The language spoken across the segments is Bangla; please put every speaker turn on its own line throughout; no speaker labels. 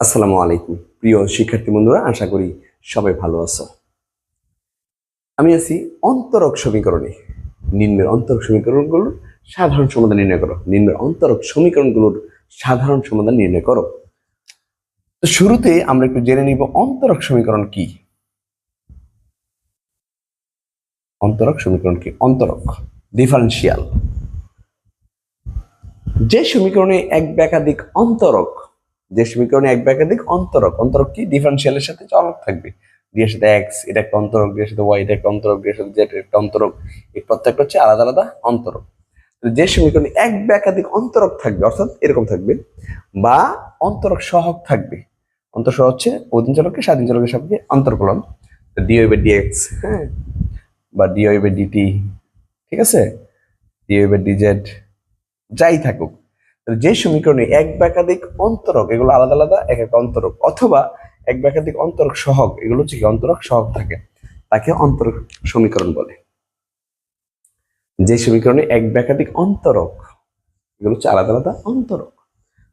আসসালামু আলাইকুম প্রিয় শিক্ষার্থী বন্ধুরা, আশা করি সবাই ভালো আছো। আমি আছি অন্তরক সমীকরণে। নিম্নের অন্তরক সমীকরণগুলোর সাধারণ সমাধান নির্ণয় করো। নিম্নের অন্তরক সমীকরণগুলোর সাধারণ সমাধান নির্ণয় করো। তো শুরুতে আমরা একটু জেনে নিব অন্তরক সমীকরণ কি। অন্তরক সমীকরণ কি? অন্তরক ডিফারেন্সিয়াল, যে সমীকরণে এক বা একাধিক অন্তরক, যে সমীকরণে এক বা একাধিক অন্তরক, অন্তরক কি? ডিফারেন্সিয়ালের সাথে চলক থাকবে। ডি এর সাথে এক্স এটা একটা অন্তরক, ডি এর সাথে ওয়াই এটা একটা অন্তরক, ডি এর সাথে জেড একটা অন্তরক। এই প্রত্যেকটা হচ্ছে আলাদা আলাদা অন্তরক। যে সমীকরণে এক বা একাধিক অন্তরক থাকবে, অর্থাৎ এরকম থাকবে, বা অন্তরক সহগ থাকবে। অন্তর সহগ হচ্ছে অধীন চলকের স্বাধীন চলকের সাপেক্ষে অন্তরকলন, ডিওয়াই বাই ডিএক্স, হ্যাঁ, বা ডিওয়াই বাই ডিটি, ঠিক আছে, ডিওয়াই বাই ডিজেড, যাই থাকুক। যে সমীকরণে এক বা একাধিক অন্তরক, এগুলো আলাদা আলাদা এক এক অন্তরক, অথবা এক বা একাধিক অন্তরক সহগ, এগুলো হচ্ছে কি অন্তরক সহগ থাকে, তাকে অন্তরক সমীকরণ বলে। যে সমীকরণে এক বা একাধিক অন্তরক, এগুলো হচ্ছে আলাদা আলাদা অন্তরক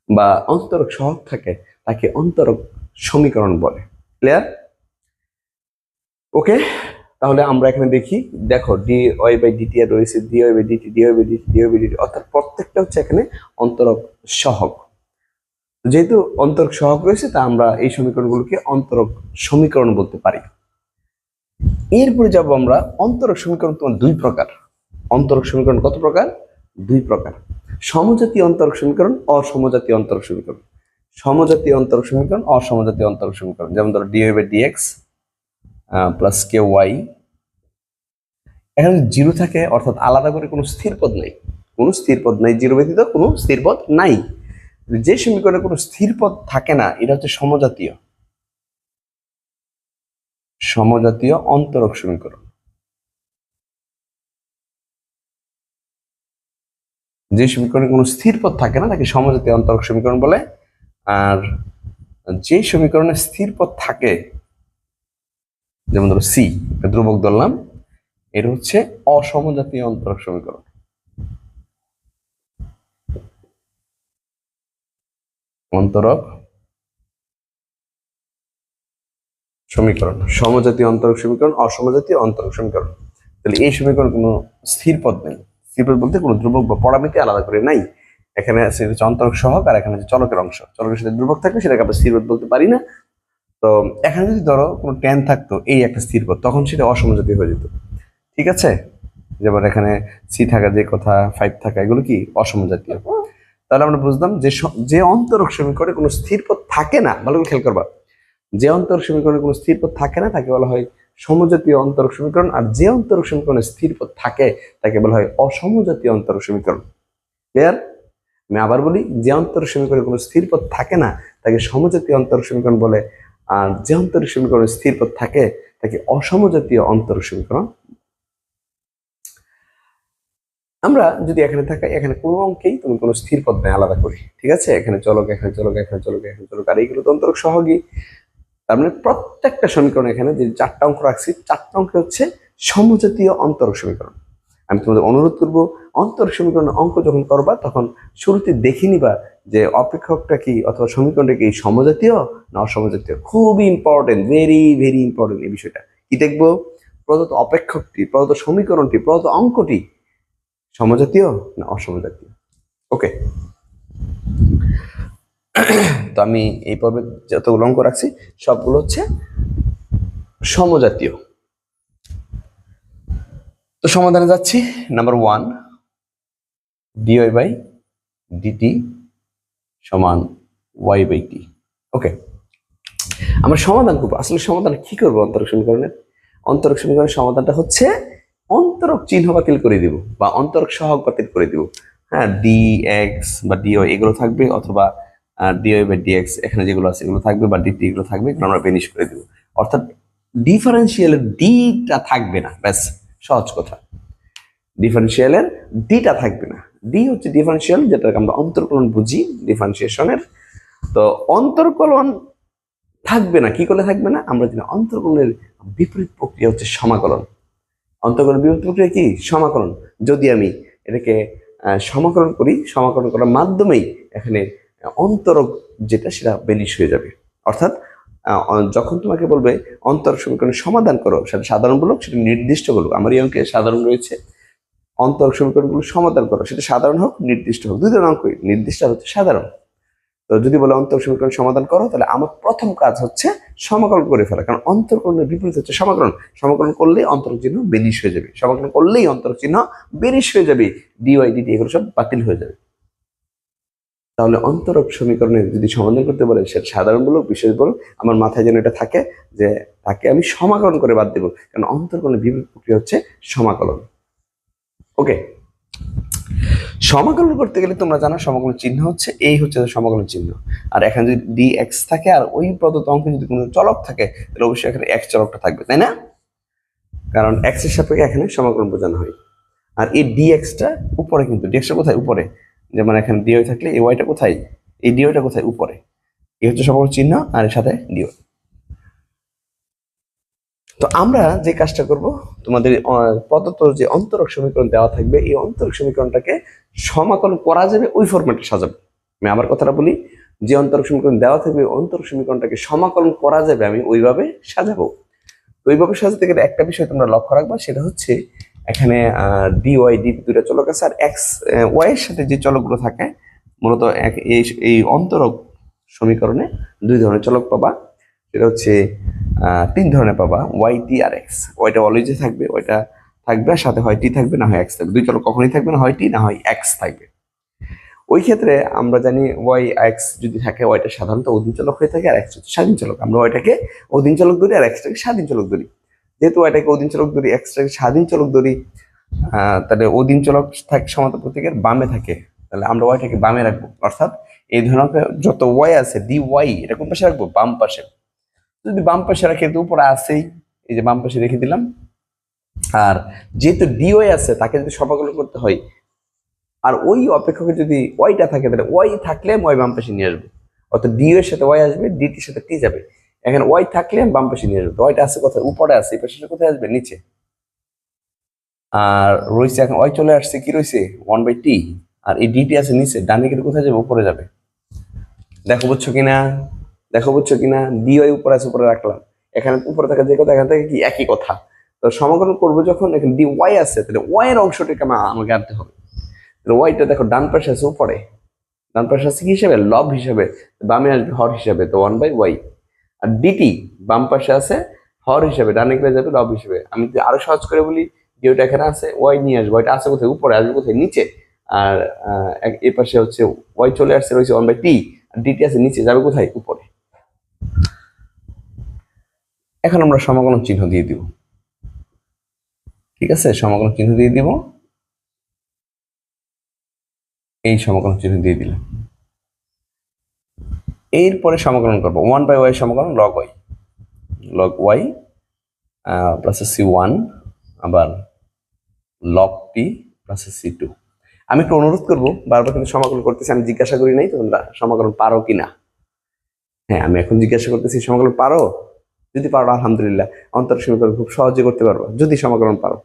বা অন্তরক সহগ থাকে, তাকে অন্তরক সমীকরণ বলে। ক্লিয়ার? ওকে, তাহলে আমরা এখানে দেখি, দেখো ডি ওয়াই বাই ডিটি আর রয়েছে, d y by d t, d y by d t, d y by d t, অর্থাৎ প্রত্যেকটা হচ্ছে এখানে অন্তরক সহগ। যেহেতু অন্তরক সহগ রয়েছে, তা আমরা এই সমীকরণগুলোকে অন্তরক সমীকরণ বলতে পারি। এরপরে যাব আমরা অন্তরক সমীকরণ। তোমার দুই প্রকার অন্তরক সমীকরণ। কত প্রকার? দুই প্রকার। সমজাতীয় অন্তরক সমীকরণ, অসমজাতীয় অন্তরক সমীকরণ। সমজাতীয় অন্তরক সমীকরণ, অসমজাতীয় অন্তরক সমীকরণ। যেমন ধরো d y by d x plus k y, এখানে জিরো থাকে, অর্থাৎ আলাদা করে কোনো স্থির পদ নেই, কোনো স্থির পদ নাই, জিরো ব্যতীত কোনো স্থির পদ নাই। যে সমীকরণে কোনো স্থির পদ থাকে না, এটা হচ্ছে সমজাতীয়, সমজাতীয় অন্তরক সমীকরণ। যে সমীকরণে কোনো স্থির পদ থাকে না, তাকে সমজাতীয় অন্তরক সমীকরণ বলে। আর যে সমীকরণে স্থির পদ থাকে, যেমন ধরো সি, ধ্রুবক ধরলাম, এটা হচ্ছে অসমজাতীয় অন্তরক সমীকরণ। অন্তরক সমীকরণ, সমজাতীয় অন্তরক সমীকরণ, অসমজাতীয় অন্তরক সমীকরণ। তাহলে এই সমীকরণ কোনো স্থির পদ নেই। স্থির পদ বলতে কোনো ধ্রুবক বা পরামিতি আলাদা করে নাই। এখানে আছে হচ্ছে অন্তরক সহগ, আর এখানে হচ্ছে চলকের অংশ। চলকের সাথে ধ্রুবক থাকলে সেটাকে আমরা স্থির পদ বলতে পারি না। তো এখানে যদি ধরো কোনো ট্যান থাকতো, এই একটা স্থির পদ, তখন সেটা অসমজাতীয় হয়ে যেত। ঠিক আছে, যেমন এখানে সি থাকা, যে কথা 5 থাকা, এগুলো কি অসমজাতীয়। তাহলে আমরা বুঝলাম যে যে অন্তরক সমীকরণে কোনো স্থির পদ থাকে না, ভালো করে খেয়াল করবা, যে অন্তরক সমীকরণে কোনো স্থির পদ থাকে না তাকে বলা হয় সমজাতীয় অন্তরক সমীকরণ, আর যে অন্তরক সমীকরণে স্থির পদ থাকে তাকে বলা হয় অসমজাতীয় অন্তরক সমীকরণ। ক্লিয়ার? আমি আবার বলি, যে অন্তরক সমীকরণে কোনো স্থির পদ থাকে না তাকে সমজাতীয় অন্তরক সমীকরণ বলে, আর যে অন্তরক সমীকরণে স্থির পদ থাকে তাকে অসমজাতীয় অন্তরক সমীকরণ। আমরা যদি এখানে থাকা, এখানে কোনো অঙ্কেই তুমি কোনো স্থির পদ নেই আলাদা করি, ঠিক আছে, এখানে চলক, এখানে চলক, এখানে চলক, এখানে চলক, আর এইগুলো তো অন্তরক সহগই। তার মানে প্রত্যেকটা সমীকরণ, এখানে যে 4টা অঙ্ক রাখছি, 4টা অঙ্ক হচ্ছে সমজাতীয় অন্তরক সমীকরণ। আমি তোমাদের অনুরোধ করব, অন্তরক সমীকরণের অঙ্ক যখন করবা, তখন শুরুতে দেখে নিবা যে অপেক্ষকটা কি, অথবা সমীকরণটা কি সমজাতীয় না অসমজাতীয়। খুবই ইম্পর্টেন্ট, ভেরি ভেরি ইম্পর্টেন্ট এই বিষয়টা। কি দেখবো? প্রদত্ত অপেক্ষকটি, প্রদত্ত সমীকরণটি, প্রদত্ত অঙ্কটি সমজাতীয় না অসমজাতীয়। ওকে, তো আমি এই পর্বে যতগুলো অঙ্ক রাখছি সবগুলো হচ্ছে সমজাতীয়। তো সমাধানে যাচ্ছি। নাম্বার 1, ডিওয়াই বাই ডিটি সমান ওয়াই বাই টি। ওকে, আমরা সমাধান করবো। আসলে সমাধান কি করবো অন্তরক সমীকরণের? অন্তরক সমীকরণের সমাধানটা হচ্ছে অন্তরক চিহ্ন বাতিল করে দিব, বা অন্তরক সহগ বাতিল করে দিব। হ্যাঁ, ডি এক্স বা ডিওয়াই এগুলো থাকবে, অথবা ডিওয়াই বাই ডিএক্স এখানে যেগুলো আছে এগুলো থাকবে, বা ডিটি এগুলো থাকবে, এগুলো আমরা বেনিশ করে দিব। অর্থাৎ ডিফারেন্সিয়ালের ডিটা থাকবে না, ব্যাস, সহজ কথা। ডিফারেন্সিয়ালের ডিটা থাকবে না। ডি হচ্ছে ডিফারেন্সিয়াল, যেটাকে আমরা অন্তর্কলন বুঝি ডিফারেন্সিয়েশনের। তো অন্তর্কলন থাকবে না। কি করলে থাকবে না? আমরা জানি অন্তর্কলনের বিপরীত প্রক্রিয়া হচ্ছে সমাকলন। অন্তর্কলনের বিপরীত প্রক্রিয়া কি? সমাকলন। যদি আমি এটাকে সমাকলন করি, সমাকলন করার মাধ্যমেই এখানে অন্তরক যেটা, সেটা বেনিশ হয়ে যাবে। অর্থাৎ যখন তোমাকে বলবে অন্তরক সমীকরণের সমাধান করো, সেটা সাধারণ বলুক, সেটা নির্দিষ্ট বলুক। আমার এই অঙ্কে সাধারণ রয়েছে। অন্তরক সমীকরণগুলো সমাধান করো, সেটা সাধারণ হোক নির্দিষ্ট হোক, দুই ধরনের অঙ্কই, নির্দিষ্ট আর হচ্ছে সাধারণ। তো যদি বলে অন্তরক সমীকরণ সমাধান করো, তাহলে আমার প্রথম কাজ হচ্ছে সমাকলন করে ফেলা, কারণ অন্তরকরণের বিপরীত হচ্ছে সমাকলন। সমাকলন করলেই অন্তরক চিহ্ন বেনিশ হয়ে যাবে, সমাকলন করলেই অন্তরক চিহ্ন বেনিশ হয়ে যাবে, ডিওয়াই ডিটি এগুলো সব বাতিল হয়ে যাবে। তাহলে অন্তরক সমীকরণের যদি সমাধান করতে বলে, সেটা সাধারণ বলুক বিশেষ বলুক, আমার মাথায় যেন এটা থাকে যে তাকে আমি সমাকলন করে বাদ দেবো, কারণ অন্তরকরণের বিপরীত প্রক্রিয়া হচ্ছে সমাকলন। ওকে, সমাকলন করতে গেলে তোমরা জানো সমাকলন চিহ্ন হচ্ছে এই হচ্ছে সমাকলন চিহ্ন। আর এখানে যদি ডি এক্স থাকে আর ওই প্রদত্ত অঙ্কে যদি কোনো চলক থাকে, তাহলে অবশ্যই এখানে এক্স চলকটা থাকবে, তাই না? কারণ এক্স এর সাপেক্ষে এখানে সমাকলন বোঝানো হয়। আর এই ডি এক্সটা উপরে, কিন্তু ডি এক্সটা কোথায়? উপরে। যেমন এখানে ডি ওয়াই থাকলে এই ওয়াইটা কোথায়? এই ডি ওয়াইটা কোথায়? উপরে। এই হচ্ছে সমাকলন চিহ্ন আর এর সাথে ডি ওয়াই। তো আমরা যে কাজটা করব, তোমাদের প্রদত্ত যে অন্তরক সমীকরণ দেওয়া থাকবে, এই অন্তরক সমীকরণটাকে সমাকলন করা যাবে ওই ফরম্যাটে সাজাবো। আমি আবার কথাটা বলি, যে অন্তরক সমীকরণ দেওয়া থাকবে অন্তরক সমীকরণটাকে সমাকলন করা যাবে আমি ওইভাবে সাজাবো। তো ওইভাবে সাজাতে গেলে একটা বিষয় তোমরা লক্ষ্য রাখবা, সেটা হচ্ছে এখানে ডি ওয়াই ডি দুইটা চলক আছে, আর এক্স ওয়াই এর সাথে যে চলকগুলো থাকে মূলত এই অন্তরক সমীকরণে দুই ধরনের চলক পাবা। সেটা হচ্ছে তিন ধরনের পাবা, ওয়াই টি আর এক্স। ওয়াইটা অলওয়েজই থাকবে, ওইটা থাকবে, আর সাথে হয় টি থাকবে, না হয় এক্স থাকবে। দুই চলক কখনোই থাকবে না, হয় টি না হয় এক্স থাকবে। ওই ক্ষেত্রে আমরা জানি ওয়াই এক্স যদি থাকে, ওয়াইটা সাধারণত অধীন চলক হয়ে থাকে আর এক্স হচ্ছে স্বাধীন চলক। আমরা ওয়াইটাকে অধীন চলক ধরি আর এক্সটাকে স্বাধীন চলক ধরি। যেহেতু ওয়াইটাকে অধীন চলক ধরি, এক্সটাকে স্বাধীন চলক ধরি, তাহলে অধীন চলক থাকে সমান্তর প্রতীকের বামে থাকে, তাহলে আমরা ওয়াইটাকে বামে রাখবো। অর্থাৎ এই ধরনের যত ওয়াই আছে ডি ওয়াই, এটা কোন পাশে রাখবো? বাম পাশে। যদি বাম পাশে রাখি তো উপরে আসেই, এই যে বাম পাশে রেখে দিলাম। আর যেহেতু ডিওয়াই আছে, তাকে যদি সমাকলন করতে হয়, আর ওই অপেক্ষকে যদি ওয়াইটা থাকে, তাহলে ওয়াই থাকলে ওয়াই বাম পাশে নিয়ে আসবো। অর্থাৎ ডিও এর সাথে ওয়াই আসবে, ডিটির সাথে টি যাবে। এখানে ওয়াই থাকলে আমি বাম পাশে নিয়ে আসবো। ওয়াইটা আছে কোথায়? উপরে আছে, এই পাশে কোথায় আসবে? নিচে। আর রয়েছে এখন ওয়াই চলে আসছে, কি রয়েছে? 1/t। আর এই ডিটি আছে নিচে, ডান দিকে কোথায় যাবে? উপরে যাবে। দেখো বুঝছো কিনা? দেখো বুঝছো কিনা? ডিওয়াই উপরে আছে, উপরে রাখলাম। এখানে উপরে থাকা যে কথা, এখান থেকে কি একই কথা। তো সমাকলন করবো যখন, এখানে ডি ওয়াই আছে, তাহলে ওয়াই এর অংশটাকে আমাকে আনতে হবে। তাহলে ওয়াইটা দেখো ডান পাশে আছে, উপরে। ডান পাশে আছে কি হিসেবে? লব হিসেবে। বামে আসবে হর হিসেবে, তো 1/y। আর ডিটি বাম পাশে আছে হর হিসেবে, ডানে গেলে যাবে লব হিসেবে। আমি যদি আরো সহজ করে বলি, যে ওইটা এখানে আছে, ওয়াই নিয়ে আসবো। ওইটা আছে কোথায়? উপরে। আসবে কোথায়? নিচে। আর এই পাশে হচ্ছে ওয়াই চলে আসছে, রয়েছে 1/t। আর ডিটি আছে নিচে, যাবে কোথায়? উপরে। এখন আমরা সমাকলন চিহ্ন দিয়ে দিব। ঠিক আছে, সমাকলন চিহ্ন দিয়ে দিব। এই সমাকলন চিহ্ন দিয়ে দিলাম। এরপরে সমাকলন করবো 1/y সমাকলন log y. Log y plus c1 আবার লগ টি প্লাস c2। আমি একটু অনুরোধ করবো, বারবার কিন্তু সমাকলন করতেছি, আমি জিজ্ঞাসা করি নাই তোমরা সমাকলন পারো কিনা। হ্যাঁ, আমি এখন জিজ্ঞাসা করতেছি সমাকলন পারো? যদি পারো আলহামদুলিল্লাহ, অন্তর সমীকরণ খুব সহজে করতে পারবো যদি সমাকলন পারো।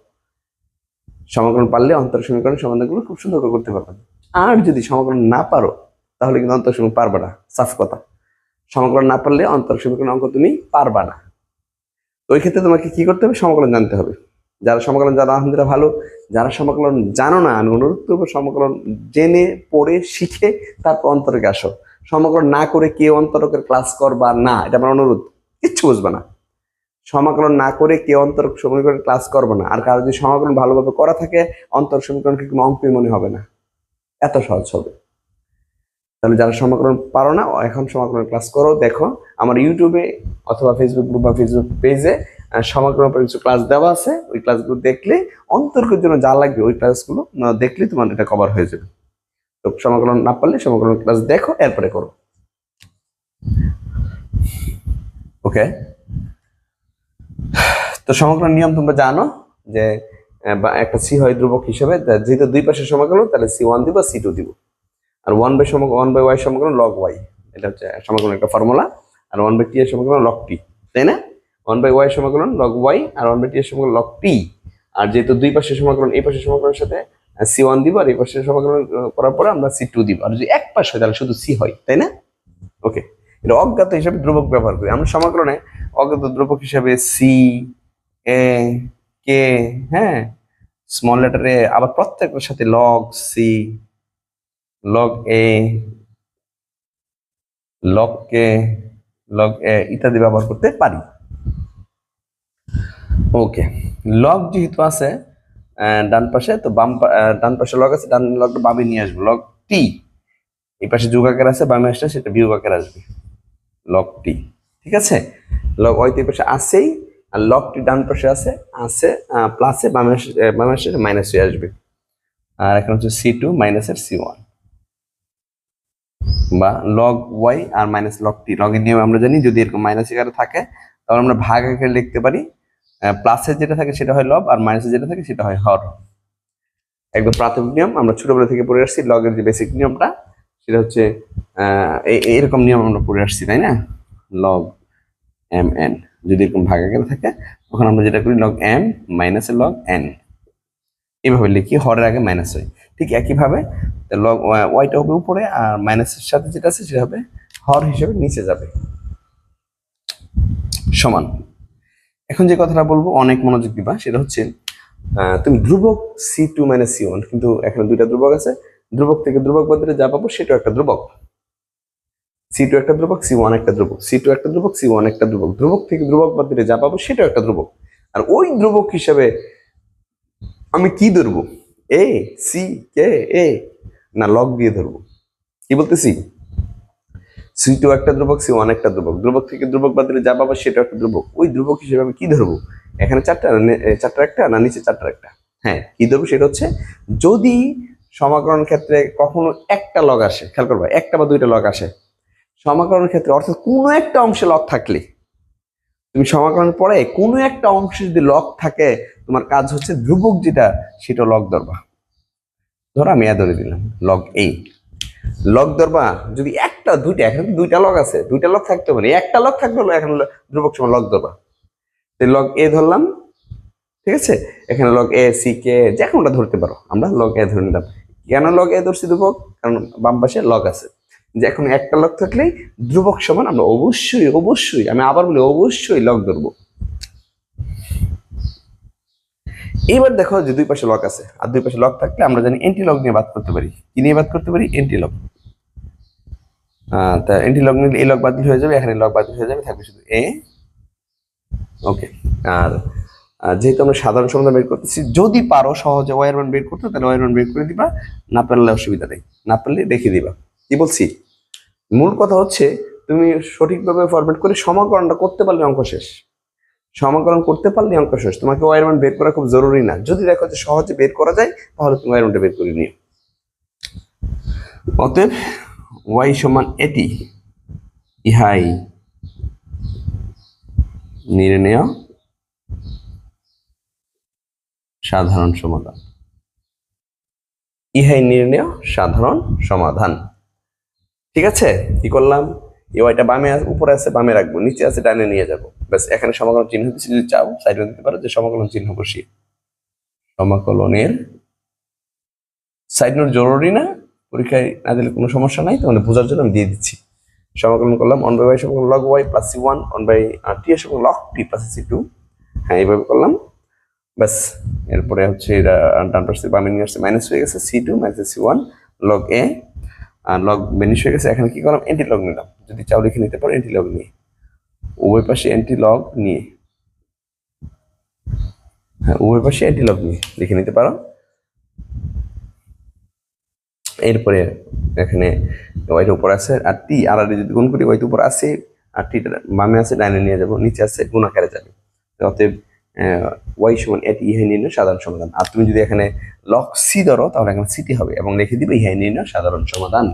সমাকলন পারলে অন্তর সমীকরণ সমাধানগুলো খুব সুন্দর করে করতে পারবে। আর যদি সমাকলন না পারো, তাহলে কিন্তু অন্তর সমীকরণ পারবে না। সাফ কথা, সমাকলন না পারলে অন্তর সমীকরণ অঙ্ক তুমি পারবা না। তো ওই ক্ষেত্রে তোমাকে কি করতে হবে? সমাকলন জানতে হবে। যারা সমাকলন জানো আলহামদুলিল্লাহ ভালো, যারা সমাকলন জানো না, আমি অনুরোধ করবো সমাকলন জেনে পড়ে শিখে তারপর অন্তরকে আসো। সমাকলন না করে কেউ অন্তরকের ক্লাস করবা না, এটা আমার অনুরোধ। কিচ্ছু বুঝবা না। সমাকলন না করে কেউ অন্তরক সমীকরণ ক্লাস করবে না। আর কারো যদি সমাকলন ভালোভাবে করা থাকে, অন্তরক সমীকরণকে কোনো অঙ্কই মনে হবে না, এত সহজ হবে। তাহলে যারা সমাকলন পারো না, এখন সমাকলন ক্লাস করো। দেখো আমার ইউটিউবে অথবা ফেসবুক গ্রুপ বা ফেসবুক পেজে সমাকলন পর কিছু ক্লাস দেওয়া আছে। ওই ক্লাসগুলো দেখলে, অন্তর্কের জন্য যা লাগবে ওই ক্লাসগুলো দেখলে তোমার এটা কভার হয়ে যাবে। তো সমাকলন না পারলে সমাকলন ক্লাস দেখো, এরপরে করো। ওকে, তো সমাকলন নিয়ম তোমরা জানো যে একটা সি হয় ধ্রুবক হিসেবে, যেহেতু দুই পাশে সমাকলন, তাহলে c1 দিব, c2 দিব। আর 1/y সমাকলন লগ ওয়াই, এটা হচ্ছে সমাকলন একটা ফর্মুলা। আর 1/t এর সমাকলন লগ টি, তাই না? 1/y সমাকলন লগ ওয়াই আর 1/t এর সমাকলন লগ টি। আর যেহেতু দুই পাশের সমাকলন, এই পাশের সমাকলনের সাথে c1 দিব, আর এই পাশের সমাকলন করার পরে আমরা c2 দিব। আর যদি এক পাশ হয় তাহলে শুধু c হয়, তাই না? ওকে, এটা অজ্ঞাত হিসাবে ধ্রুবক ব্যবহার করি আমরা সমাকলনে। অজ্ঞাত ধ্রুবক হিসাবে সি, এ, কে, হ্যাঁ, স্মল লেটার এ, আবার প্রত্যেকটার সাথে লগ সি, লগ এ, লগ কে, লগ এ ইত্যাদি ব্যবহার করতে পারি। ওকে, লগ যেহেতু আছে ডান পাশে, তো ডান পাশে লগ আছে, ডান লগটা বামে নিয়ে আসবো। লগ টি এই পাশে যোগ আকার আছে, বামে আসলে সেটা বিয়োগ আকার আসবে, লগ টি। ঠিক আছে, লগ ওয়াই তো এই পাশে আছেই, আর লগ টি ডান পাশে আছে প্লাসে, বামে আসলে মাইনাস হয়ে আসবে। আর এখন হচ্ছে C2 মাইনাসের C1, বা লগ ওয়াই আর মাইনাস লগ টি। লগের নিয়ম আমরা জানি, যদি এরকম মাইনাস আকারে থাকে তাহলে আমরা ভাগ আকারে লিখতে পারি। প্লাসের যেটা থাকে সেটা হয় লব, আর মাইনাসের যেটা থাকে সেটা হয় হর। একদম প্রাথমিক নিয়ম আমরা ছোটবেলা থেকে পড়ে আসছি। লগের যে বেসিক নিয়মটা সেটা হচ্ছে এইরকম নিয়ম আমরা পড়ে আসছি, তাই না? লগ এম এন যদি এরকম ভাগ আকারে থাকে তখন আমরা যেটা করি লগ এম মাইনাসের লগ এন, এইভাবে লিখি, হরের আগে মাইনাস হয়। ঠিক একইভাবে লগ ওয়াইটা হবে উপরে, আর মাইনাসের সাথে যেটা আছে সেটা হবে হর হিসেবে নিচে যাবে, সমান। এখন যে কথাটা বলবো অনেক মনোযোগ দিবা, সেটা হচ্ছে তুমি ধ্রুবক C2 মাইনাস C1, কিন্তু এখানে দুইটা ধ্রুবক আছে, ধ্রুবক থেকে ধ্রুবক বাদ দিলে যা পাবো সেটা একটা ধ্রুবক। C2 একটা ধ্রুবক, C1 একটা ধ্রুবক, C2 একটা ধ্রুবক, C1 একটা ধ্রুবক, ধ্রুবক থেকে ধ্রুবক বাদ দিলে যা পাবো সেটা একটা ধ্রুবক। আর ওই ধ্রুবক হিসাবে আমি কি ধরবো? এ, সি, কে, এ, না লগ দিয়ে ধরবো? কি বলতেছি? C2 একটা ধ্রুবক, C1 একটা ধ্রুবক, ধ্রুবক থেকে ধ্রুবক বাদ দিলে যা পাবো সেটা একটা ধ্রুবক। ওই ধ্রুবক হিসেবে আমি কি ধরবো? এখানে চারটা একটা, না নিচে চারটা একটা? হ্যাঁ, কি ধরবো সেটা হচ্ছে, যদি সমাকলন ক্ষেত্রে কখনো একটা লগ আসে, খেয়াল করবা, একটা বা দুইটা লগ আসে সমাকলনের ক্ষেত্রে, অর্থাৎ কোনো একটা অংশে লগ থাকলে, তুমি সমাকলনের পরে কোনো একটা অংশে যদি লগ থাকে, তোমার কাজ হচ্ছে ধ্রুবক যেটা সেটা লগ ধরবা। ধরো আমি ধরে দিলাম লগ এই, লগ ধরবা যদি একটা দুইটা, এখানে দুইটা লগ আছে, দুইটা লগ থাকতে পারে, একটা লগ থাকবে হলো এখন ধ্রুবক সময় লগ ধরবা। লগ এ ধরলাম, ঠিক আছে, এখানে লগ এ, সি, কে যে কোনটা ধরতে পারো, আমরা লগ এ ধরে নিলাম। কেন লগ এ ধরছি ধ্রুবক? কারণ বাম পাশে লগ আছে। যে এখন একটা লগ থাকলেই ধ্রুবক সমান আমরা অবশ্যই অবশ্যই, আমি আবার বলি অবশ্যই লগ ধরবো। এইবার দেখো যে দুই পাশে লগ আছে, আর দুই পাশে লগ থাকলে আমরা জানি এন্টি লগ নিয়ে বাদ করতে পারি। কি নিয়ে বাদ করতে পারি? Anti log. তা এন্টি লগ নিলে এই লগ বাতিল হয়ে যাবে, এখানে লগ বাতিল হয়ে যাবে, থাকবে শুধু এ। ওকে, আর যেহেতু আমরা সাধারণ সমাধান বের করতেছি, যদি পারো সহজে ওয়াই এর মান বের করতে, তাহলে ওয়াই এর মান বের করে দিবা, না পারলে অসুবিধা নেই, না পারলে রেখে দিবা। কি বলছি? মূল কথা হচ্ছে তুমি সঠিকভাবে ফরম্যাট করে সমাকলনটা করতে পারলে অঙ্ক শেষ। সমাকলন করতে পারলে অঙ্ক শেষ। তোমাকে ওয়াই এর মান বের করা খুব জরুরি না, যদি দেখো যে সহজে বের করা যায় তাহলে তুমি ওয়াই এর মানটা বের করে নিও। অতএব ওয়াই সমান এটি, ইহাই নির্ণেয় সাধারণ সমাধান। ইহাই নির্ণেয় সাধারণ সমাধান। ঠিক আছে, কি করলাম? এই ওয়াইটা বামে উপরে আছে, বামে রাখবো, নিচে আছে ডানে নিয়ে যাবো, ব্যাস। এখানে সমাকলন চিহ্ন দিচ্ছি, যদি চাও সাইডে দিতে পারো যে সমাকলন চিহ্ন বসিয়ে। সমাকলনের সাইড নোট জরুরি না, পরীক্ষায় না দিলে কোনো সমস্যা নাই, তোমাদের বোঝার জন্য আমি দিয়ে দিচ্ছি। সমাকলন করলাম 1/y সমাকলন log y plus C1 1/t এর সমাকলন লগ টি প্লাস C2। হ্যাঁ, এইভাবে করলাম, ব্যাস। এরপরে হচ্ছে ডান পাশে বামে নিয়ে আসছে, মাইনাস হয়ে গেছে C2 মাইনাস C1 লগ এ, আর লগ বেনিশ হয়ে গেছে। এখানে কি করলাম? এন্টি লগ নিলাম, যদি চাও লিখে নিতে পারো এন্টি লগ নিয়ে, উভয় পাশে এন্টি লগ নিয়ে, হ্যাঁ উভয় পাশে এন্টি লগ নিয়ে লিখে নিতে পারো। এরপরে এখানে ওয়াইটা উপর আছে, আর টি আর যদি গুণ করি ওয়াইটা উপর আছে, আর টিটা বামে আছে, ডাইনে নিয়ে যাবো, নিচে আছে, গুণ আকারে যাবে। অতএব ওয়াই সমান এটি, ইহাই নির্ণয় সাধারণ সমাধান। আর তুমি যদি এখানে লগ সি ধরো তাহলে এখানে সিটি হবে, এবং লিখে দিবে ইহাই নির্ণয় সাধারণ সমাধান।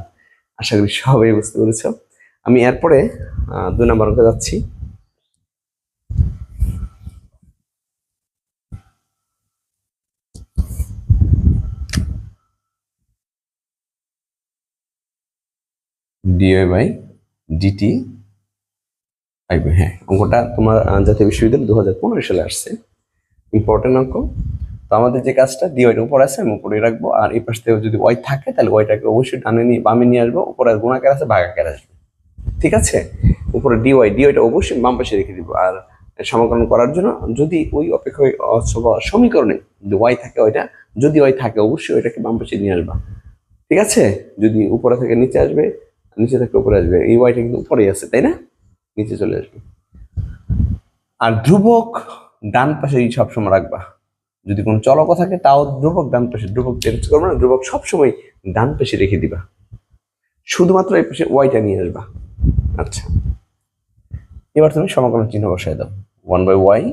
আশা করি সবাই বুঝতে পেরেছ। আমি এরপরে 2 নম্বর অঙ্কে যাচ্ছি। ডিওয়াই বাই ডিটি, হ্যাঁ অঙ্কটা তোমার জাতীয় বিশ্ববিদ্যালয় 2015 সালে আসছে, ইম্পর্টেন্ট অঙ্ক। তো আমাদের যে কাজটা, ডিওয়াইটা উপর আছে আমি উপরে রাখবো, আর এই পাশ থেকে যদি ওয়াই থাকে তাহলে ওয়াইটাকে অবশ্যই ডানে নিয়ে বামে নিয়ে আসবো, উপরে গুণাকার আছে, ভাগাকার আসবে। ঠিক আছে, উপরে ডিওয়াই, ডিওয়াইটা অবশ্যই বাম পাশে রেখে দিব। আর সমাকলন করার জন্য যদি ওই অপেক্ষা অথবা সমীকরণে যদি ওয়াই থাকে, ওইটা যদি ওয়াই থাকে অবশ্যই ওইটাকে বাম পাশে নিয়ে আসবা। ঠিক আছে, যদি উপরে থেকে নিচে আসবে, নিচে থেকে উপরে আসবে, এই ওয়াইটা কিন্তু উপরেই আছে তাই না, নিচে চলে আসবে। আর ধ্রুবক ডান পাশে সবসময় রাখবা। যদি কোনো চলক থাকে তাও ধ্রুবক ডান পাশে, ধ্রুবক চেঞ্জ করবো না, ধ্রুবক সবসময় ডান পাশে রেখে দিবা, শুধুমাত্র এই পাশে ওয়াইটা নিয়ে আসবা। আচ্ছা, এবার তুমি সমাকলন চিহ্ন বসায় দাও, 1/y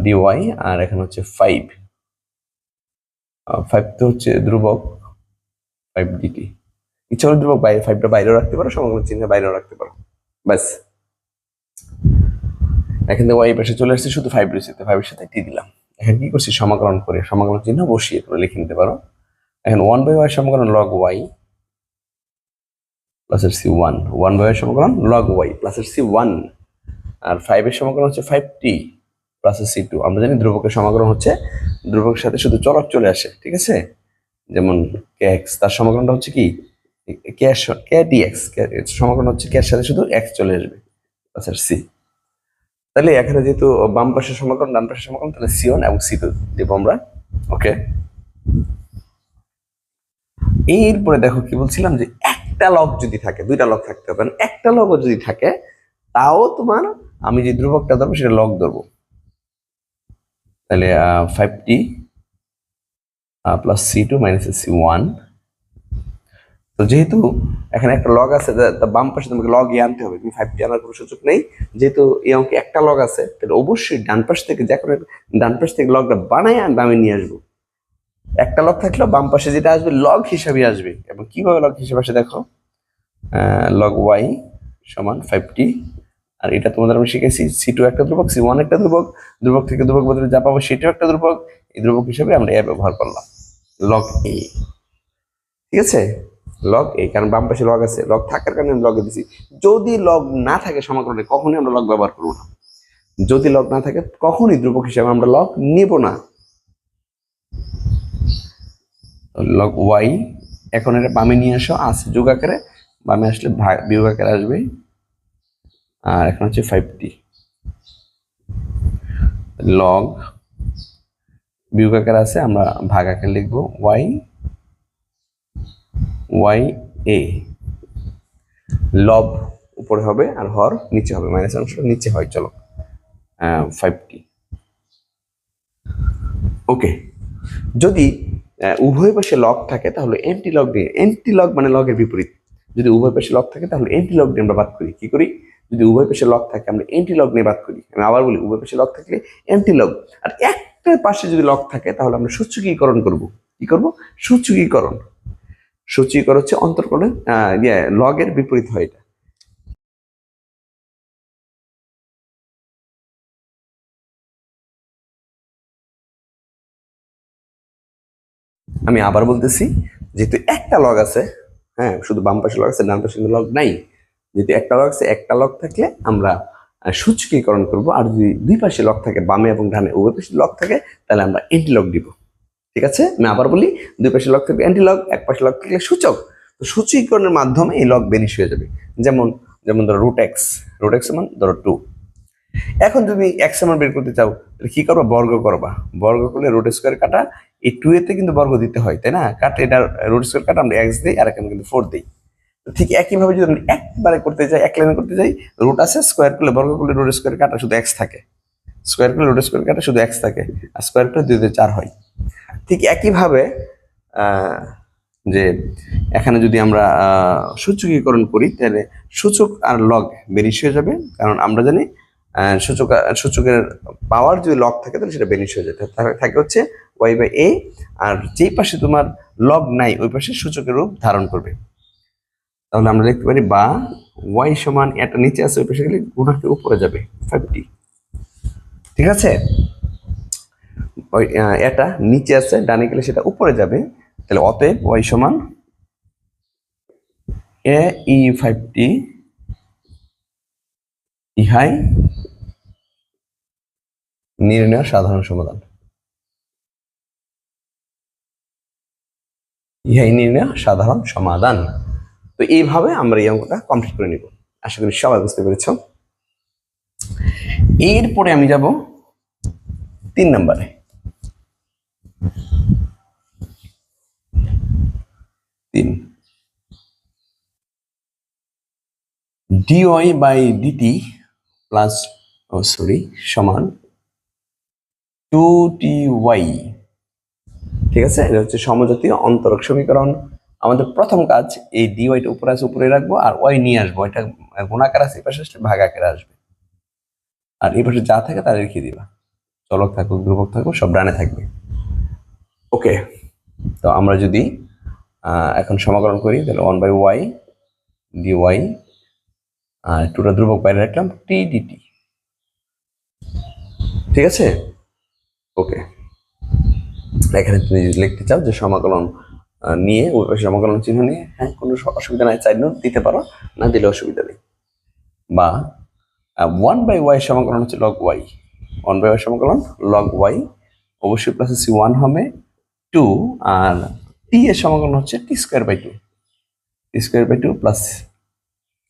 ডি ওয়াই, আর এখানে হচ্ছে 5, 5 তো হচ্ছে ধ্রুবক, 5 ডিটি। ইচ্ছা করে ধ্রুবক বাইরে 5টা বাইরেও রাখতে পারো, সমাকলন চিহ্ন বাইরেও রাখতে পারো, ব্যাস। এখান থেকে ওয়াই পাশে চলে আসছে, শুধু 5 রয়েছে, 5 এর সাথে টি দিলাম। এখন কি করছি, সমাকলন করে সমাকলন চিহ্ন বসিয়ে তোমরা লিখে নিতে পারো। এখন 1/y সমাকলন লগ ওয়াই প্লাসের সি 1, 1/y সমাকলন লগ ওয়াই প্লাসের সি 1, আর 5 এর সমাকলন হচ্ছে 5t প্লাসের সি 2। আমরা জানি ধ্রুবকের সমাকলন হচ্ছে ধ্রুবকের সাথে শুধু চলক চলে আসে, ঠিক আছে, যেমন কে এক্স, তার সমাকলনটা হচ্ছে কি কে ডিএক্স, সমাকলন হচ্ছে কে এর সাথে শুধু এক্স চলে আসবে প্লাসের সি। তাহলে এখানে যেহেতু বাম পাশের সমাকলন ডান পাশের সমাকলন, তাহলে সি 1 এবং সি 2 দেবো আমরা। ওকে, এরপরে দেখো কি বলছিলাম, যে একটা লগ যদি থাকে, দুইটা লগ থাকতে হবে, একটা লগও যদি থাকে তাও তোমার আমি যে ধ্রুবকটা ধরবো সেটা লগ ধরবো। তাহলে 5t plus C 2 minus C 1। তো যেহেতু এখানে একটা লগ আছে, বাম পাশে তোমাকে লগ আনতে হবে, তুমি 5t আনার কোনো সুযোগ নেই। যেহেতু এই অঙ্কে একটা লগ আছে, তাহলে অবশ্যই ডান পাশ থেকে যে কোনো ডান পাশ থেকে লগটা বানায় বামে নিয়ে আসবো। একটা লগ থাকলেও বাম পাশে যেটা আসবে লগ হিসাবে আসবে। এবং কিভাবে লগ হিসেবে আসে দেখো, লগ ওয়াই সমান 5t, আর এটা তোমাদের আমি শিখেছি সি 2 একটা ধ্রুবক, সি 1 একটা ধ্রুবক, ধ্রুবক থেকে ধ্রুবক বদলে যা পাবো সেটাও একটা ধ্রুবক, এই ধ্রুবক হিসেবে আমরা এ ব্যবহার করলাম, লগ এ। ঠিক আছে, লগ এ, কারণ বাম পাশে লগ আছে, লগ থাকার কারণে আমি লগে দিছি। যদি লগ না থাকে সমাকলনে কখনোই আমরা লগ ব্যবহার করবো না, যদি লগ না থাকে কখনোই ধ্রুবক হিসেবে আমরা লগ নিব না। লগ ওয়াই, এখন এটা বামে নিয়ে আসো, আছে যোগ আকারে, বামে আসলে বিয়োগ আকারে আসবে। আর এখন হচ্ছে 5t লগ বিয়োগ আকারে আছে, আমরা ভাগ আকারে লিখবো ওয়াই ওয়াই এ, লব উপরে হবে আর হর নিচে হবে, মাইনাস অংশ নিচে হয়। চলো 5t। ওকে, যদি উভয় পাশে লগ থাকে তাহলে এন্টি লগ দিয়ে, এন্টি লগ মানে লগের বিপরীত, যদি উভয় পাশে লগ থাকে তাহলে এন্টি লগ দিয়ে আমরা বাদ করি। কি করি, যদি উভয় পাশে লগ থাকে আমরা এন্টি লগ নিয়ে বাদ করি। আমি আবার বলি, উভয় পাশে লগ থাকলে এন্টি লগ, আর একটা পাশে যদি লগ থাকে তাহলে আমরা সূচকীকরণ করব। কি করব, সূচকীকরণ। সূচকীকরণ হচ্ছে অন্তর্করণে লগের বিপরীত হয় এটা। আমি আবার বলতেছি, যেহেতু একটা লগ আছে, হ্যাঁ শুধু বাম পাশে লগ আছে, ডান পাশে লগ নাই, যেহেতু একটা লগ আছে, একটা লগ থাকলে আমরা সূচকীকরণ করব। আর যদি দুই পাশে লগ থাকে, বামে এবং ডানে উভয় পাশে লগ থাকে, তাহলে আমরা এন্টি লগ দিব। ঠিক আছে, আমি আবার বলি, দুই পাশে লগ থাকবে অ্যান্টি লগ, এক পাশে লগ থাকলে সূচক। তো সূচকীকরণের মাধ্যমে এই লগ বেনিশ হয়ে যাবে। যেমন যেমন ধরো রুট এক্স, রুট এক্স সমান ধরো 2। এখন তুমি এক্স মান বের করতে চাও, তাহলে কি করবা, বর্গ করবা। বর্গ করলে রুট স্কোয়ার কাটা, এই 2 এতে কিন্তু বর্গ দিতে হয় তাই না, কাটলে এটা রুট স্কোয়ার কাটা আমরা এক্স দিই, আর এখানে কিন্তু 4 দিই। ঠিক একইভাবে যদি আমি একবারে করতে চাই, এক লাইনে করতে চাই, রুট আছে, স্কোয়ার করলে বর্গ করলে রুট স্কোয়ার কাটা শুধু এক্স থাকে, স্কোয়ার করলে রুট স্কোয়ার কাটা শুধু এক্স থাকে, আর স্কোয়ার করলে 2 4 হয়। ঠিক একইভাবে যে এখানে যদি আমরা সূচকীকরণ করি, তাহলে সূচক আর লগ বেনিশ হয়ে যাবে, কারণ আমরা জানি সূচকের পাওয়ার যদি লগ থাকে তাহলে সেটা বেনিশ হয়ে যায়, থাকে হচ্ছে y/a, আর যেই পাশে তোমার লগ নাই ওই পাশে সূচকের রূপ ধারণ করবে। তাহলে আমরা লিখতে পারি বা y সমান এটা নিচে আছে, ওই পাশে গেলে গুণাকে উপরে যাবে 5t। ঠিক আছে, এটা নিচে আছে, ডানে গেলে সেটা উপরে যাবে, তাহলে অতএব y সমান ae5t, ইহাই নির্ণয় সাধারণ সমাধান। ইহাই নির্ণয় সাধারণ সমাধান। তো এইভাবে আমরা এই অঙ্কটা কমপ্লিট করে নিব। আশা করি সবাই বুঝতে পেরেছ। এরপরে আমি যাব 3 নম্বরে। 3 dy বাই ডিটি প্লাস সমান 2ty। ঠিক আছে, এটা হচ্ছে সমজাতীয় অন্তরক সমীকরণ। আমাদের প্রথম কাজ এই ডিওয়াইটা উপরে আছে উপরে রাখবো, আর ওয়াই নিয়ে আসবো। এটা গুণাকার আছে, এই পাশে আসলে ভাগাকারে আসবে, আর এই পাশে যা থাকে তা রেখে দিবা। চলক থাকুক ধ্রুবক থাকুক সব ডানে থাকবে। ওকে, তো আমরা যদি এখন সমাকলন করি তাহলে 1/y dy, আর টুটা ধ্রুবক বাইরে রাখলাম টি ডিটি। ঠিক আছে, ওকে। এখানে তুমি যদি লিখতে চাও যে সমাকলন নিয়ে ওই পাশে সমাকলন চিহ্ন নিয়ে, হ্যাঁ কোনো অসুবিধা নাই, 4 নোট দিতে পারো, না দিলে অসুবিধা নেই। বা 1/y সমাকলন হচ্ছে log y, 1/y সমাকলন log y, অবশ্যই প্লাসে c1 হবে 2, আর t এর সমাকলন হচ্ছে t²/2, t²/2 প্লাস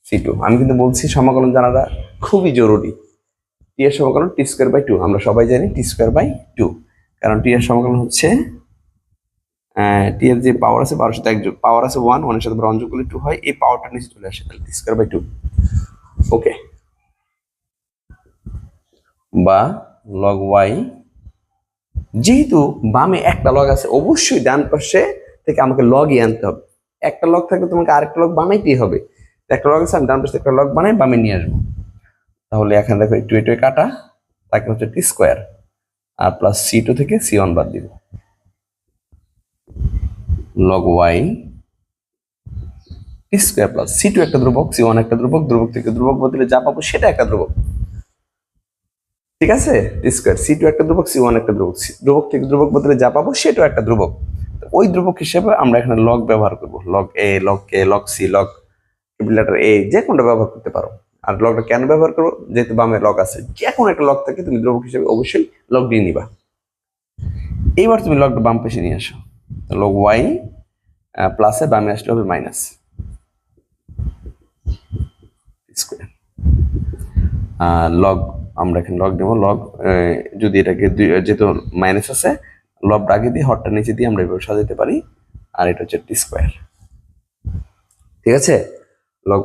c2। আমি কিন্তু বলছি সমাকলন জানাটা খুবই জরুরি। t এর সমাকলন t²/2, আমরা সবাই জানি t²/2, কারণ t এর সমাকলন হচ্ছে টি এর যে পাওয়ার আছে 12 সাথে 1 যোগ, পাওয়ার আছে 1, 1 এর সাথে 1 যোগ করলে 2 হয়, এই পাওয়ারটা নিচে চলে আসে, তাহলে t²/2। ওকে, বা log y, যেহেতু বামে একটা লগ আছে অবশ্যই ডান পাশে থেকে আমাকে লগই আনতে হবে। একটা লগ থাকলে তোমাকে আরেকটা লগ বানাইতেই হবে। একটা লগ আছে, আমি ডান পাশে একটা লগ বানাই বামে নিয়ে আসবো। তাহলে এখানে দেখো একটু এটু কাটা, তাকে হচ্ছে t², আর প্লাস c2 থেকে c1 বাদ দিব। log y t² plus c2 একটা ধ্রুবক, c1 একটা ধ্রুবক, ধ্রুবক থেকে ধ্রুবক বদলে যা পাবো সেটা একটা ধ্রুবক। ঠিক আছে, t² c2 একটা ধ্রুবক, c1 একটা ধ্রুবক, ধ্রুবক থেকে ধ্রুবক বদলে যা পাবো সেটাও একটা ধ্রুবক। ওই ধ্রুবক হিসেবে আমরা এখানে লগ ব্যবহার করব, log a, log k, log c, log letter a, যে কোনটা ব্যবহার করতে পারো। আর লগটা কেন ব্যবহার করবো, যেহেতু বামে লগ আছে, যে কোনো একটা লগ থাকে তুমি ধ্রুবক হিসেবে অবশ্যই লগ দিয়ে নিবা। এইবার তুমি লগটা বাম পাশে নিয়ে আসো, log y প্লাসে বামে আসলে হবে মাইনাস স্কয়ার। লগ আমরা এখানে লগ দেবো, লগ যদি এটাকে যেহেতু মাইনাস আছে লব আগে দিয়ে হরটা নিচে দিয়ে আমরা এভাবে সাজাতে পারি, আর এটা হচ্ছে t²। ঠিক আছে, লগ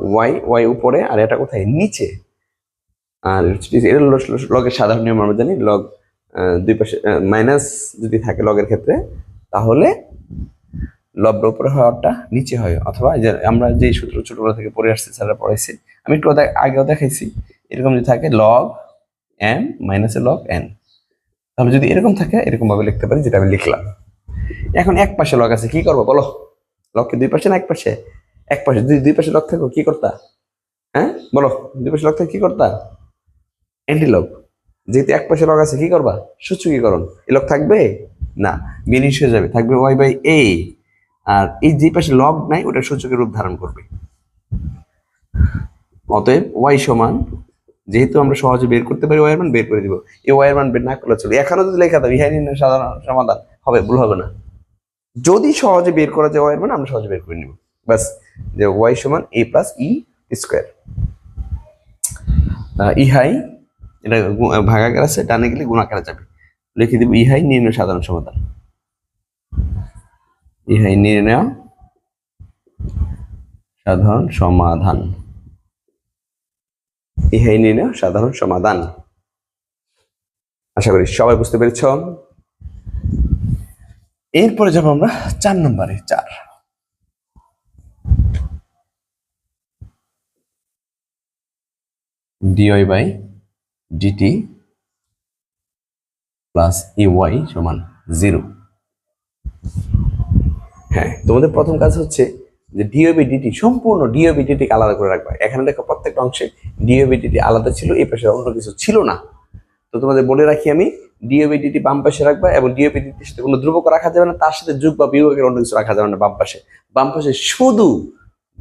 y উপরে আর এটা কোথায় নিচে, আর এটা লগের সাধারণ নিয়ম আমরা জানি, লগ দুই পাশে মাইনাস যদি থাকে লগের ক্ষেত্রে তাহলে লবের উপরে হওয়াটা নিচে হয়, অথবা আমরা যে সূত্র ছোটবেলা থেকে পড়ে আসছি স্যাররা পড়াইছে, আমি একটু আগেও দেখাইছি, এরকম যদি থাকে log m minus log n, তাহলে যদি এরকম থাকে এরকম ভাবে লিখতে পারি যেটা আমি লিখলাম। এখন এক পাশে লগ আছে, কি করবো বলো? লগকে দুই পাশে না এক পাশে? এক পাশে, দুই পাশে লগ থাকো কি করতা? হ্যাঁ বলো, দুই পাশে লগ থাকে কি করতা? Anti log. যেহেতু এক পাশে লগ আছে কি করবা? সূচকীকরণ। এই লগ থাকবে না, বিনিশ হয়ে যাবে, থাকবে y/a, আর এই যে পাশে লগ নাই ওটা সূচকের রূপ ধারণ করবে। অতএব y সমান, যেহেতু আমরা সহজে বের করতে পারি y এর মান, বের করে দিব। এই y এর মান বের না করলে চলে, এখানে যদি লেখা দাও ইহাই নির্ণয় সাধারণ সমাধান হবে, ভুল হবে না। যদি সহজে বের করা যায় y এর মান, আমরা সহজে বের করে নিব, বাস। যে y সমান a প্লাস e স্কয়ার। ইহাই, এটা ভাগাকার আছে, ডানে গেলে গুণাকারে যাবে, লিখে দিব ইহাই নির্ণয় সাধারণ সমাধান। ইহাই নির্ণয় সাধারণ সমাধান, ইহাই নির্ণয় সাধারণ সমাধান। আশা করি সবাই বুঝতে পেরেছ। এরপরে যাবো আমরা 4 নম্বরে। 4 dy/dt প্লাস ey সমান 0। হ্যাঁ, তোমাদের প্রথম কাজ হচ্ছে যে dy/dt সম্পূর্ণ dy/dt কে আলাদা করে রাখবা। এখানে দেখো প্রত্যেকটা অংশে dy/dt আলাদা ছিল, এই পাশে অন্য কিছু ছিল না। তো তোমাদের বলে রাখি আমি, dy/dt বাম পাশে রাখবা, এবং dy/dt এর সাথে কোনো ধ্রুবক রাখা যাবে না, তার সাথে যোগ বা বিয়োগের অন্য কিছু রাখা যাবে না। বাম পাশে শুধু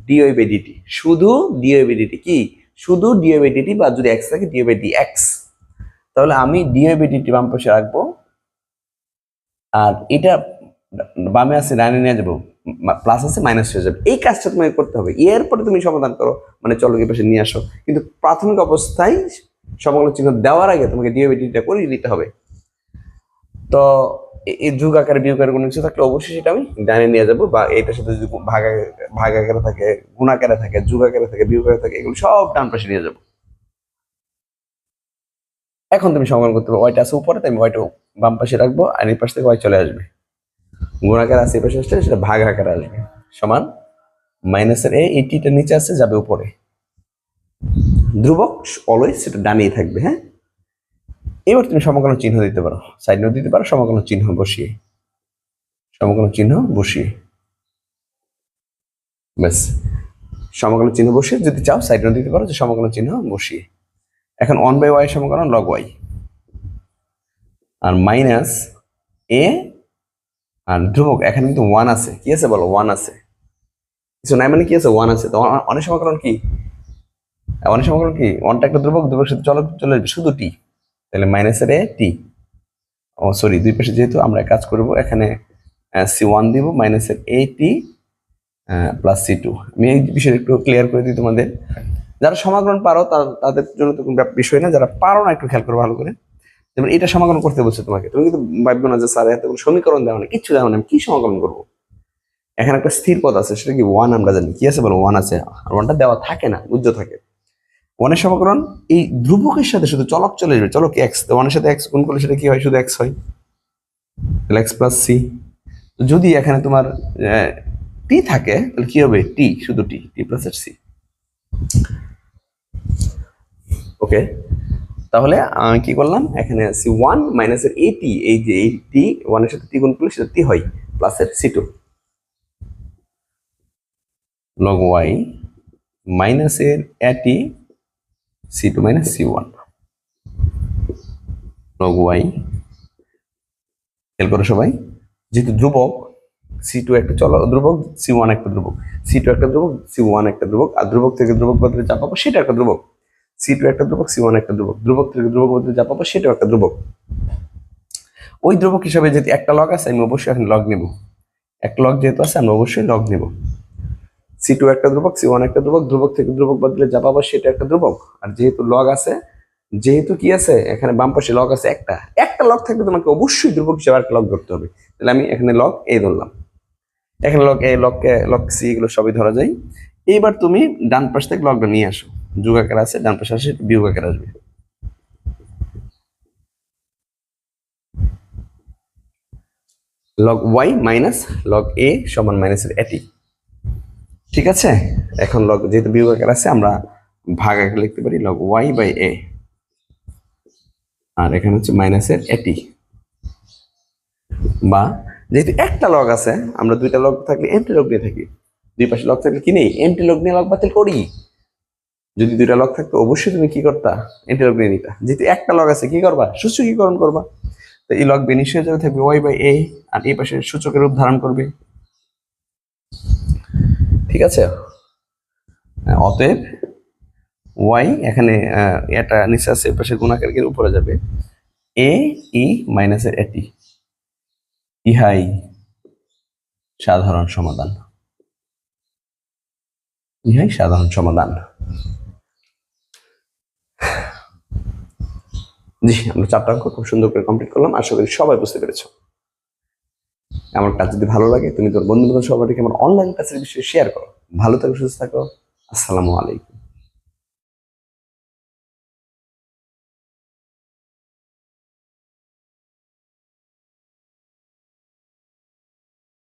dy/dt, শুধু dy/dt, কি শুধু dy/dt, বা যদি x থাকে dy/dx। তাহলে আমি dy/dt বাম পাশে রাখবো, আর এটা বামে আছে ডানে নিয়ে যাবো, প্লাস আছে মাইনাস হয়ে যাবে। এই কাজটা তোমাকে করতে হবে, এরপরে তুমি সমাধান করো, মানে চলো এই পাশে নিয়ে আসো। কিন্তু প্রাথমিক অবস্থায় সমকলন চিহ্ন দেওয়ার আগে তোমাকে ডিএবিটিটা করে নিতে হবে। তো এই যোগ আকারে বিয়োগ আকারে কোনো কিছু থাকলে অবশ্যই সেটা আমি ডানে নিয়ে যাবো, বা এটার সাথে যদি ভাগ আকারে থাকে, গুণ আকারে থাকে, যোগ আকারে থাকে, বিয়োগ আকারে থাকে, এগুলো সব ডান পাশে নিয়ে যাবো। এখন তুমি সমাধান করতে পারো, ওয়াইটা আছে উপরে, তাই আমি ওয়াইটা বাম পাশে রাখবো, আর এই পাশ থেকে ওয়াই চলে আসবে। গুণ আকারে আছে এই পাশে আসলে সেটা ভাগ আকারে আসবে, সমান মাইনাসের এই টিটা নিচে আছে, যাবে উপরে। ধ্রুবক অলওয়েজ সেটা ডানেই থাকবে। হ্যাঁ, এবার তুমি সমকলন চিহ্ন দিতে পারো, সাইড নোট দিতে পারো, সমকলন চিহ্ন বসিয়ে, সমকলন চিহ্ন বসিয়ে, ব্যাস। সমকলন চিহ্ন বসিয়ে যদি চাও সাইড নোট দিতে পারো যে সমকলন চিহ্ন বসিয়ে। এখন 1/y সমকলন লগ ওয়াই, আর মাইনাস এ, আর ধ্রুবক এখানে কিন্তু 1 আছে, কি আছে বলো? 1 আছে, কিছু নাই মানে কি আছে? 1 আছে। তো অনেক সমকলন কি, অনেক সমকলন কি, 1টা একটা ধ্রুবক, ধ্রুবক সাথে চলে আসবে শুধু টি, তাহলে মাইনাসের এ টি, ও সরি, দুই পাশে যেহেতু আমরা কাজ করব, এখানে C1 দিব, মাইনাসের এ টি প্লাস C2। আমি এই বিষয়টা একটু ক্লিয়ার করে দিই তোমাদের। যারা সমাকলন পারো তাদের জন্য তো কোনো বিষয় না, যারা পারো না একটু খেয়াল করো ভালো করে। যেমন এটা সমাকলন করতে বলছে তোমাকে, তুমি কিন্তু ভাববে না যে স্যার এতগুলো সমীকরণ দেওয়া না, কিচ্ছু দেওয়া না, আমি কি সমাকলন করবো? এখানে একটা স্থির পদ আছে, সেটা কি 1, আমরা জানি কি আছে বলো? 1 আছে, আর 1টা দেওয়া থাকে না, উজ্জ্ব থাকে। 1-এর সমীকরণ এই ধ্রুবকের সাথে শুধু চলক চলে যাবে, চলক এক্স, 1-এর সাথে এক্স গুণ করলে সেটা কি হয়? শুধু এক্স হয়, তাহলে এক্স প্লাস সি। যদি এখানে তোমার টি থাকে তাহলে কি হবে? টি, শুধু টি, টি প্লাস সি। ওকে, তাহলে আমি কি করলাম, এখানে C1 মাইনাসের এ টি, এই যে এই টি 1-এর সাথে টি গুণ করলে সেটা টি হয়, প্লাসের C2 লগ ওয়াই মাইনাসের এ টি C2 minus C1 log y. খেয়াল করো সবাই, যেহেতু ধ্রুবক, C2 একটা ধ্রুবক, C1 একটা ধ্রুবক, C2 একটা ধ্রুবক, C1 একটা ধ্রুবক, আর ধ্রুবক থেকে ধ্রুবক বদলে যা পাবো সেটা একটা ধ্রুবক। C2 একটা ধ্রুবক, C1 একটা ধ্রুবক, ধ্রুবক থেকে ধ্রুবক বদলে যা পাবো সেটাও একটা ধ্রুবক। ওই ধ্রুবক হিসাবে যদি একটা লগ আছে, আমি অবশ্যই এখন লগ নেব। একটা লগ যেহেতু আছে, আমরা অবশ্যই লগ নেব। C2 একটা ধ্রুবক, C1 একটা ধ্রুবক, ধ্রুবক থেকে ধ্রুবক বদলে যা পাবো সেটা একটা ধ্রুবক। আর যেহেতু লগ আছে, যেহেতু কি আছে, এখানে বাম পাশে লগ আছে একটা, একটা লগ থাকলে তোমাকে অবশ্যই ধ্রুবক হিসাবে একটা লগ ধরতে হবে। তাহলে আমি এখানে লগ এ ধরলাম, এখানে লগ এ, লগ সি, এগুলো সবই ধরা যায়। এইবার তুমি ডান পাশ থেকে লগটা নিয়ে আসো, যোগ আকার আছে, ডান পাশে আসে বিয়োগ আকার আসবে। লগ ওয়াই মাইনাস লগ এ সমান মাইনাসের এটি, ঠিক আছে। এখন লগ যেহেতু বিয়োগ আকার আছে, আমরা ভাগ আকারে লিখতে পারি লগ ওয়াই বাই এ, আর এখানে হচ্ছে মাইনাসের এটি। বা যেহেতু একটা লগ আছে, আমরা দুইটা লগ থাকলে এন্টি লগ নিয়ে থাকি, দুই পাশে লগ থাকলে কি নেই? এন্টি লগ নিয়ে লগ বাতিল করি। যদি দুইটা লগ থাকতো অবশ্যই তুমি কি করতা? এন্টি লগ নিয়ে নিতা। যেহেতু একটা লগ আছে, কি করবা? সূচকীকরণ করবা। তো এই লগ বেনিশ হয়ে যাবে, থাকবে ওয়াই বাই এ, আর এই পাশে সূচকের রূপ ধারণ করবে, ঠিক আছে। অতএব ওয়াই এখানে এটা নিচে আছে, পাশে গুণাকার গিয়ে উপরে যাবে, এ ই মাইনাসের এটি, ইহাই সাধারণ সমাধান, ইহাই সাধারণ সমাধান। জি, আমরা 4টা অঙ্ক খুব সুন্দর করে কমপ্লিট করলাম, আশা করি সবাই বুঝতে পেরেছো। আমার কাজ যদি ভালো লাগে, তুমি তোর বন্ধু বান্ধব সবাইকে আমার অনলাইন ক্লাসের বিষয়ে শেয়ার করো। ভালো থাকো, সুস্থ থাকো, আসসালামু আলাইকুম।